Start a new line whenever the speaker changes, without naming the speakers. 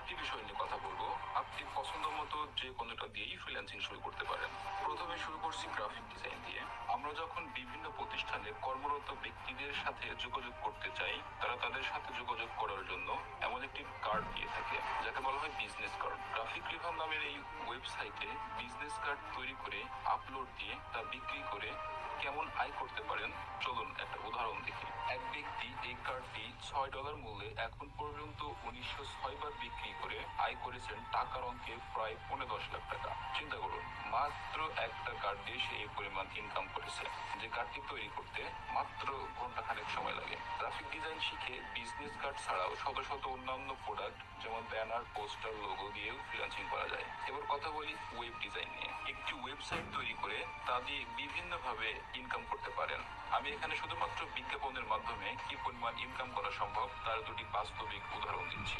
চারটি বিষয় নিয়ে কথা বলবো। আপনি পছন্দ মতো যে কোনোটা দিয়েই ফ্রিল্যান্সিং শুরু করতে পারেন। প্রথমে শুরু করছি গ্রাফিক ডিজাইন দিয়ে। আমরা যখন বিভিন্ন প্রতিষ্ঠানে কর্মরত ব্যক্তিদের সাথে যোগাযোগ করতে চাই, তারা তাদের সাথে যোগাযোগ করার জন্য এমন একটি কার্ড দিয়ে থাকে, যাকে বলা হয় বিজনেস কার্ড। গ্রাফিক রিভার নামের এই ওয়েবসাইটে বিজনেস কার্ড তৈরি করে আপলোড দিয়ে তা বিক্রি করে কেমন আয় করতে পারেন, চলুন একটা উদাহরণ দেখি। এক ব্যক্তি এই কার্ডটি $6 মূল্যে এখন পর্যন্ত 1906 বার বিক্রি করে আয় করেছেন টাকার অঙ্কে প্রায় 10 লাখ টাকা। চিন্তা করুন, মাত্র একটা কার্ড দিয়ে সে এই পরিমাণ ইনকাম করেছে, যে কার্ডটি তৈরি করতে মাত্র ঘন্টাখানেক সময় লাগে। গ্রাফিক ডিজাইন শিখে বিজনেস কার্ড ছাড়াও শত শত অন্যান্য প্রোডাক্ট যেমন ব্যানার, পোস্টার, লোগো দিয়েও ফ্রিল্যান্সিং করা যায়। এবার কথা বলি ওয়েব ডিজাইন নিয়ে। একটি ওয়েবসাইট তৈরি করে তা দিয়ে বিভিন্ন ভাবে ইনকাম করতে পারেন। আমি এখানে শুধুমাত্র বিজ্ঞাপনের মাধ্যমে কি পরিমাণ ইনকাম করা সম্ভব তার দুটি বাস্তবিক উদাহরণ দিচ্ছি।